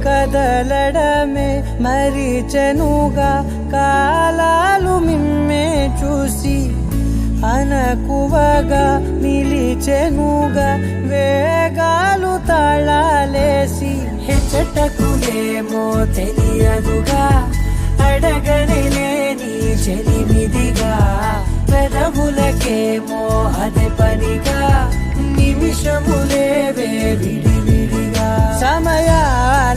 కదలడమే మరిచెనుగా కాలాలు మిమ్మే చూసి అనకువగా నిలిచెనుగా వేగాలు తాళాలేసి హెచ్చటకులేమో తెలియదుగా అడగని లేని చెలిమిదిగా పెదవులకేమో అదే పనిగా నిమిషములేవే విడివిడిగా సమయాల